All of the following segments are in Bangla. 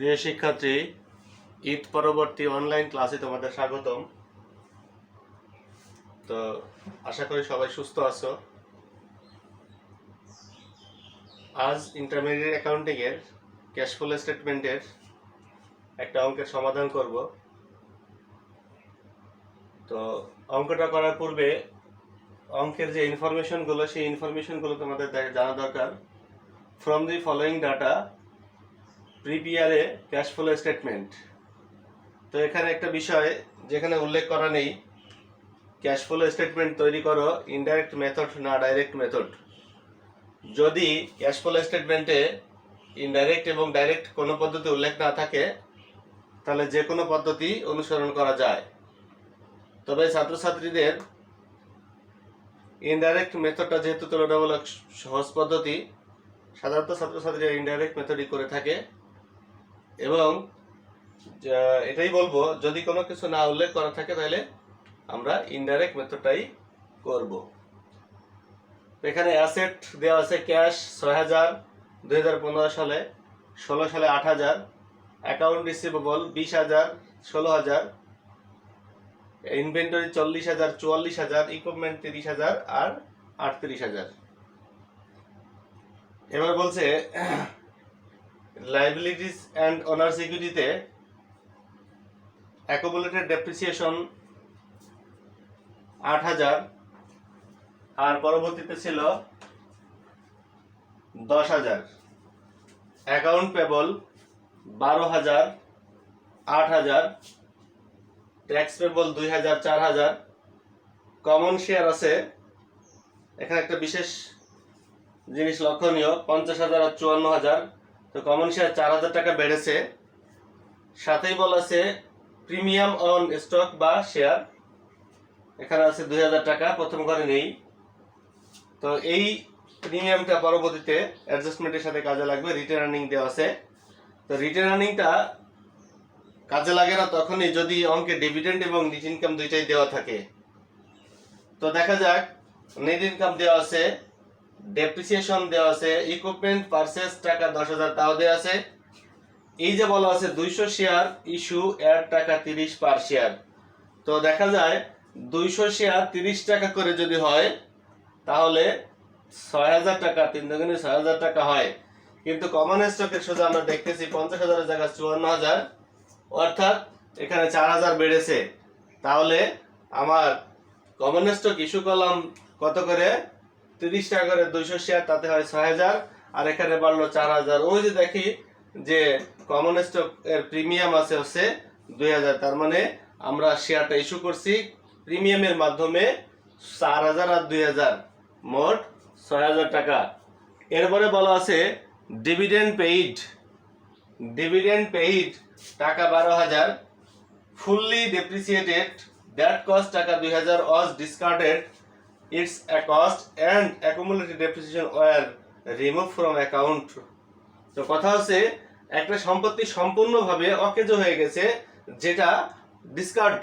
প্রিয় শিক্ষার্থী, ঈদ পরবর্তী অনলাইন ক্লাসে তোমাদের স্বাগতম। তো আশা করি সবাই সুস্থ আছো। আজ ইন্টারমিডিয়েট অ্যাকাউন্টিং এর ক্যাশ ফ্লো স্টেটমেন্টের একটা অঙ্কের সমাধান করব। তো অঙ্কটা করার পূর্বে অঙ্কের যে ইনফরমেশনগুলো সেই ইনফরমেশনগুলো তোমাদের জানা দরকার। From the following data prepare a cash flow statement. তো এখানে একটা বিষয় যেখানে উল্লেখ করা নেই, ক্যাশ ফ্লো স্টেটমেন্ট তৈরি করো ইনডাইরেক্ট মেথড না ডাইরেক্ট মেথড। যদি ক্যাশ ফ্লো স্টেটমেন্টে ইনডাইরেক্ট এবং ডাইরেক্ট কোনো পদ্ধতি উল্লেখ না থাকে তাহলে যে কোনো পদ্ধতি অনুসরণ করা যায়। তবে ছাত্রছাত্রীদের ইনডাইরেক্ট মেথডটা যেহেতু তুলনামূলক সহজ পদ্ধতি, সাধারণত ছাত্রছাত্রীরা ইনডাইরেক্ট মেথডই করে থাকে। এবং এটাই বলবো, যদি কোনো কিছু না উল্লেখ করা থাকে তাহলে আমরা ইনডাইরেক্ট মেথডটাই করব। এখানে অ্যাসেট দেওয়া আছে ক্যাশ ৬,০০০ ২০১৫ সালে, ১৬ সালে ৮,০০০, অ্যাকাউন্ট রিসিভেবল ২০,০০০, ১৬,০০০, ইনভেন্টরি ৪০,০০০, ৪৪,০০০, ইকুইপমেন্ট ৩০,০০০ আর ৩৮,০০০। এবার বলছে লাইবিলিটিস অ্যান্ড অনার্স ইকুইটিতে অ্যাকুমুলেটেড ডেপ্রিসিয়েশন ৮,০০০ আর পরবর্তীতে ছিল ১০,০০০, অ্যাকাউন্ট পেবল ১২,০০০, ৮,০০০, ট্যাক্স পেবল ২,০০০, ৪,০০০, কমন শেয়ার আছে। এখানে একটা বিশেষ জিনিস লক্ষণীয়, ৫০,০০০ আর ৫৪,০০০। তো কমন শেয়ার ৪,০০০ টাকা বেড়েছে। সাথেই বলা আছে প্রিমিয়াম অন স্টক বা শেয়ার, এখানে আছে ২,০০০ টাকা, প্রথম ঘরে নেই। তো এই প্রিমিয়ামটা পরবর্তীতে অ্যাডজাস্টমেন্টের সাথে কাজে লাগবে। রিটার্ন আর্নিং দেওয়া আছে। তো রিটার্ন আর্নিংটা কাজে লাগে না তখনই যদি অঙ্কে ডিভিডেন্ড এবং নেট ইনকাম দুইটাই দেওয়া থাকে। তো দেখা যাক, নেট ইনকাম দেওয়া আছে, ডেপ্রিসিয়েশন দেওয়া আছে, ইকুইপমেন্ট পারচেজ টাকা ১০,০০০ তাও দেওয়া আছে। এই যে বলা আছে ২০০ শেয়ার ইস্যু অ্যাড টাকা ৩০ পার শেয়ার। তো দেখা যায় ২০০ শেয়ার ৩০ টাকা করে যদি হয় তাহলে ৬,০০০ টাকা, ৩ দুগুণে ৬,০০০ টাকা হয়। কিন্তু কমন স্টকের শুধু আমরা দেখতেছি ৫০,০০০ জায়গায় ৫৪,০০০, অর্থাৎ এখানে ৪,০০০ বেড়েছে। তাহলে আমার কমন স্টক ইস্যু করলাম কত করে, ৩০ টাকা করে ২০০ শেয়ার, তাতে হয় ৬,০০০, আর এখানে বাড়লো ৪,০০০। ওই যে দেখি যে কমন স্টক এর প্রিমিয়াম আছে হচ্ছে ২,০০০, তার মানে আমরা শেয়ারটা ইস্যু করছি প্রিমিয়ামের মাধ্যমে ৪,০০০ আর ২,০০০, মোট ৬,০০০ টাকা। এরপরে বলা আছে ডিভিডেন্ড পেইড, ডিভিডেন্ড পেইড টাকা ১২,০০০, ফুললি ডেপ্রিসিয়েটেড দ্যাট কস্ট টাকা ২,০০০ was discarded its a cost and accumulated depreciation were removed from account। তো কথা হচ্ছে একটা সম্পত্তি সম্পূর্ণভাবে অকেজো হয়ে গেছে, যেটা ডিসকার্ড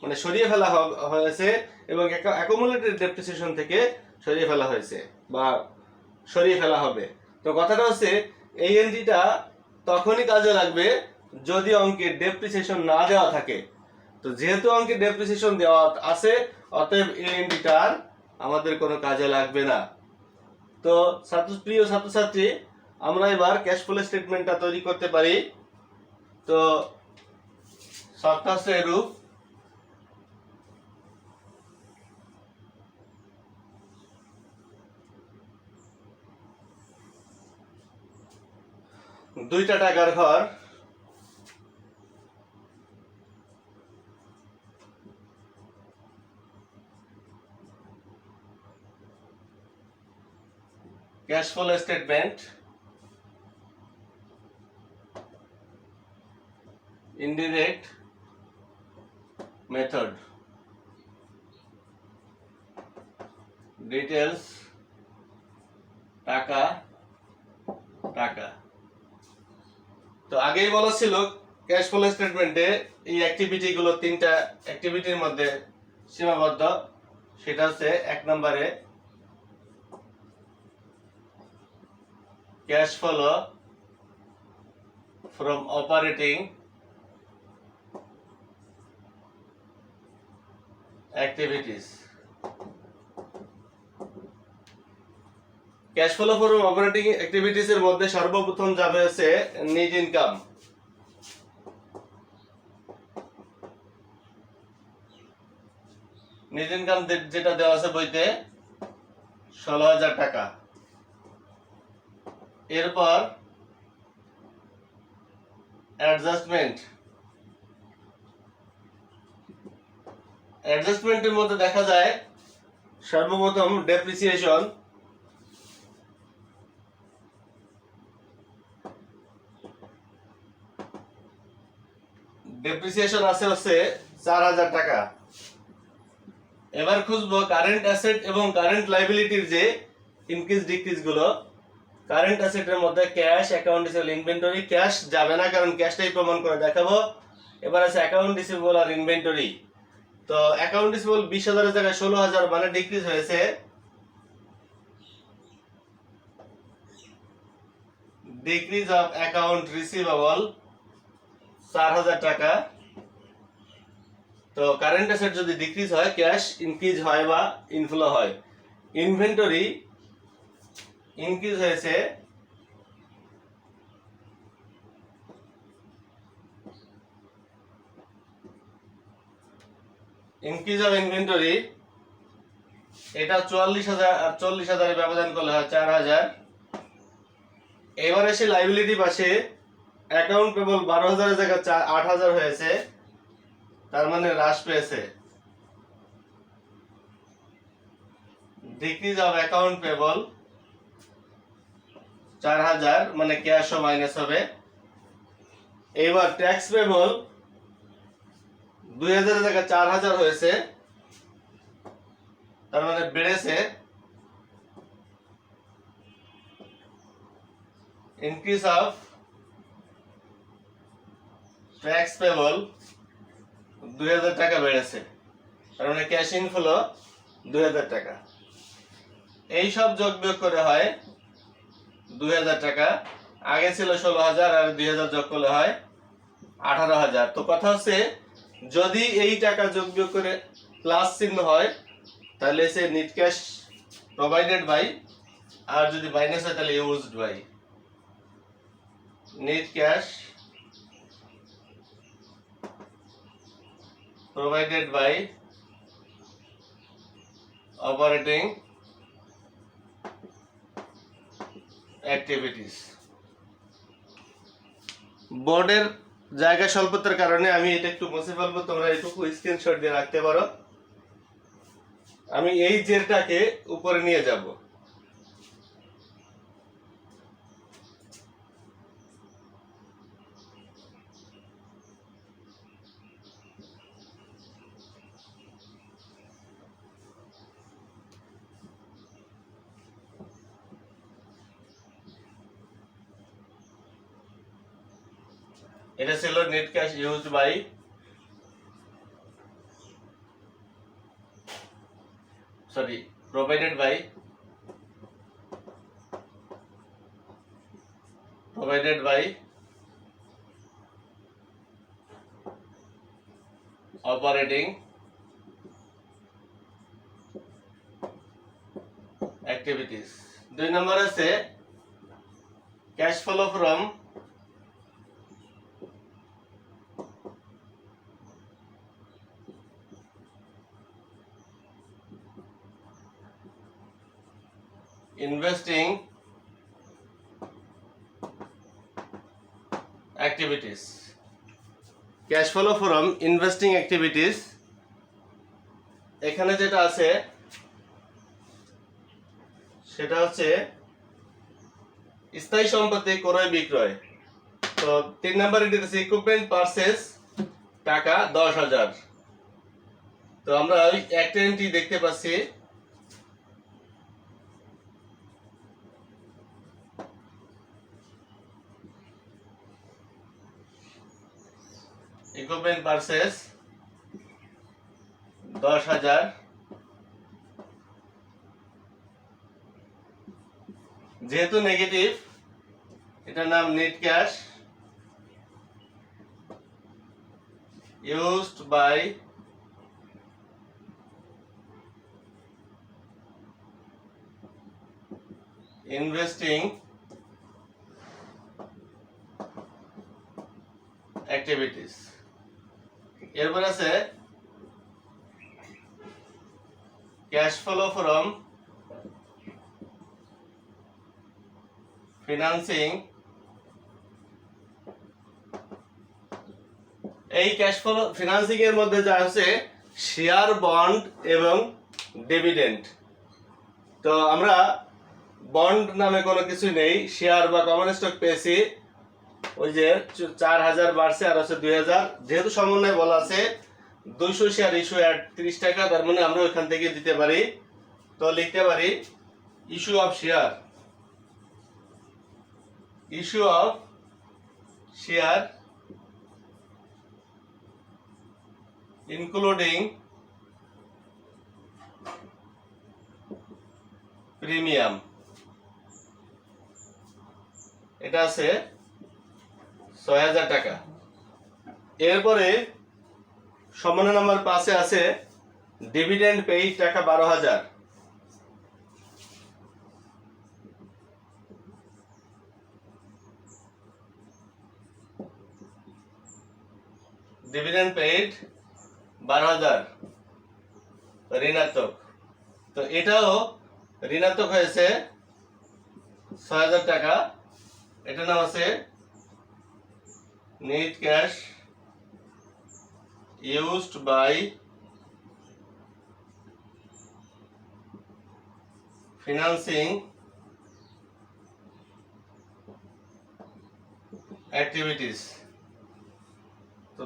মানে সরিয়ে ফেলা হয়েছে এবং অ্যাকুমুলেটেড ডেপ্রিসিয়েশন থেকে সরিয়ে ফেলা হয়েছে বা সরিয়ে ফেলা হবে। তো কথাটা হচ্ছে এই এন্ট্রিটা তখনই কাজে লাগবে যদি অঙ্কে ডেপ্রিসিয়েশন না দেওয়া থাকে। তো যেহেতু অঙ্কে ডেপ্রিসিয়েশন দেওয়া আছে, অতএব এই এন্ট্রিটা আর আমাদের কোনো কাজে লাগবে না। তো প্রিয় ছাত্রছাত্রী, আমরা এবার ক্যাশ ফ্লো স্টেটমেন্টটা তৈরি করতে পারি। তো শর্তটা হচ্ছে এরূপ, দুইটা টাকার ঘর, cash flow statement, indirect method, details টাকা টাকা। তো আগেই বলা ছিল ক্যাশ ফ্লো স্টেটমেন্টে এই অ্যাক্টিভিটি গুলো তিনটা অ্যাক্টিভিটির মধ্যে সীমাবদ্ধ। সেটা হচ্ছে ১ নম্বরে cash flow from operating activities. Cash flow from operating activities এর মধ্যে সর্বপ্রথম যাবে হচ্ছে নেট ইনকাম। নেট ইনকাম যেটা দেওয়া আছে বইতে 16,000 টাকা। এরপর অ্যাডজাস্টমেন্টের মধ্যে দেখা যায় সর্বপ্রথম ডেপ্রিসিয়েশন আছে হচ্ছে 4,000 টাকা। এবার খুঁজবো কারেন্ট অ্যাসেট এবং কারেন্ট লাইবিলিটির যে ইনক্রিজ ডিক্রিজ গুলো। কারেন্ট অ্যাসেটের মধ্যে cash, account receivable, inventory. Cash যাবে না, কারণ ক্যাশটাই প্রমাণ করে দেখাবো। এবার আছে অ্যাকাউন্ট রিসিভেবল আর ইনভেন্টরি। তো অ্যাকাউন্ট রিসিভেবল 20,000 এর জায়গায় 16,000, মানে ডিক্রিজ হয়েছে। ডিক্রিজ অফ অ্যাকাউন্ট রিসিভেবল 4,000 টাকা। তো কারেন্ট অ্যাসেট যদি ডিক্রিজ হয়, ক্যাশ ইনক্রিজ হয় বা ইনফ্লো হয়। ইনভেন্টরি ইনক্রিজ হয়েছে ইনক্রিজ অফ ইনভেন্টরি, এটা 44,000 আর 40,000 ব্যবধান করলে হয় 4,000। এবার এসে লাইবিলিটি পাশে অ্যাকাউন্ট পেবল 12,000 এর জায়গায় 8,000 হয়েছে, তার মানে হ্রাস পেয়েছে। ডিক্রিজ অফ অ্যাকাউন্ট পেবল 4,000, মানে ক্যাশও মাইনাস হবে। এবার ট্যাক্স পেবল 2,000 এর জায়গায় 4,000 হয়েছে, তার মানে বেড়েছে। ইনক্রিজ অফ ট্যাক্স পেবল 2,000 টাকা বেড়েছে, তার মানে ক্যাশ ইনফ্লো 2,000 টাকা। এই সব যোগ বিয়োগ করে হয় 2,000 টাকা। আগে ছিল 16,000 আর 2,000 যোগ করলে হয় 18,000। তো কথা হচ্ছে, যদি এই টাকা যোগ বিয়োগ করে প্লাস চিহ্ন হয় তাহলে সে নেট ক্যাশ প্রোভাইডেড বাই, আর যদি মাইনাস হয় তাহলে used by. Net cash provided by operating activities. বোর্ডের জায়গা স্বল্পতার কারণে আমি এটা একটু মুছে ফেলবো, তোমরা এটুকু স্ক্রিনশট দিয়ে রাখতে পারো। আমি এই জেরটাকে উপরে নিয়ে যাব। এটা ছিল net cash used by provided by operating activities. 2 নম্বর আছে cash flow from investing activities. Cash flow from investing activities, এখানে যেটা আছে সেটা হচ্ছে স্থায়ী সম্পত্তি ক্রয় বিক্রয়। তো 3 নম্বরে দিতেছে ইকুইপমেন্ট পারচেজ টাকা 10,000। তো আমরা ওই একটা এন্ট্রি দেখতে পাচ্ছি, ইকুইপমেন্ট পারচেজ 10,000। যেহেতু নেগেটিভ, এটার নাম net cash used by investing activities এরপর আছে cash flow from financing এই ক্যাশ ফ্লো ফিনান্সিং এর মধ্যে যা আছে শেয়ার বন্ড এবং ডিভিডেন্ড তো আমরা বন্ড নামে কোনো কিছু নেই শেয়ার বা কমন স্টক পেয়েছি ওই যে 4000 বাড়ছে আর আছে 2000 যেহেতু সমন্বয় বলা আছে 200 শেয়ার ইস্যু এট 30 টাকা তার মানে আমরা ওইখান থেকে দিতে পারি তো লিখতে পারি issue of share including premium এটা আছে 6000 টাকা এরপরে সম্মানের নাম্বার 5 এ আছে ডিভিডেন্ড পেইড টাকা 12000 ডিভিডেন্ড পেইড 12000 ঋণাত্মক তো এটাও ঋণাত্মক হয়েছে 6000 টাকা এটা নাম আছে net cash used by financing activities তো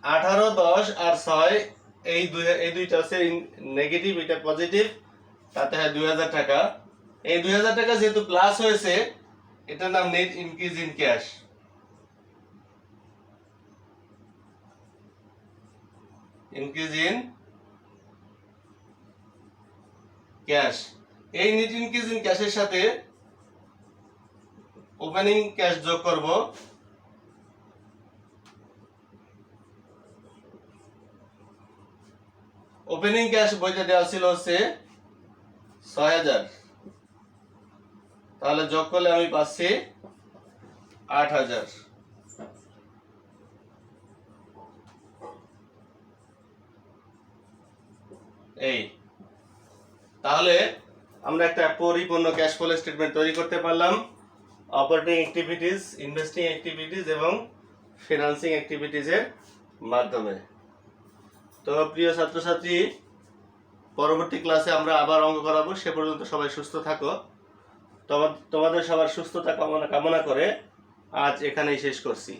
18 10 আর 6 এই দুইটা আছে নেগেটিভ এটা পজিটিভ তাতে হয় 2000 টাকা এই 2000 টাকা যেহেতু প্লাস হয়েছে এটার নাম নেট ইনক্রিজ ইন ক্যাশ এই নেট ইনক্রিজ ইন ক্যাশের সাথে ওপেনিং ক্যাশ যোগ করব ওপেনিং ক্যাশ বইতে দেওয়া ছিল হচ্ছে 6000 তাহলে যোগ করলে আমি পাচ্ছি 8000 এই তাহলে আমরা একটা পরিপূর্ণ ক্যাশ ফ্লো স্টেটমেন্ট তৈরি করতে পারলাম অপারেটিং অ্যাক্টিভিটিজ ইনভেস্টিং অ্যাক্টিভিটিজ এবং ফিনান্সিং অ্যাক্টিভিটিজের মাধ্যমে তো প্রিয় ছাত্রছাত্রী পরবর্তী ক্লাসে আমরা আবার অঙ্ক করাবো সে পর্যন্ত সবাই সুস্থ থাকো তোমাদের সবার সুস্থতা কামনা করে আজ এখানেই শেষ করছি।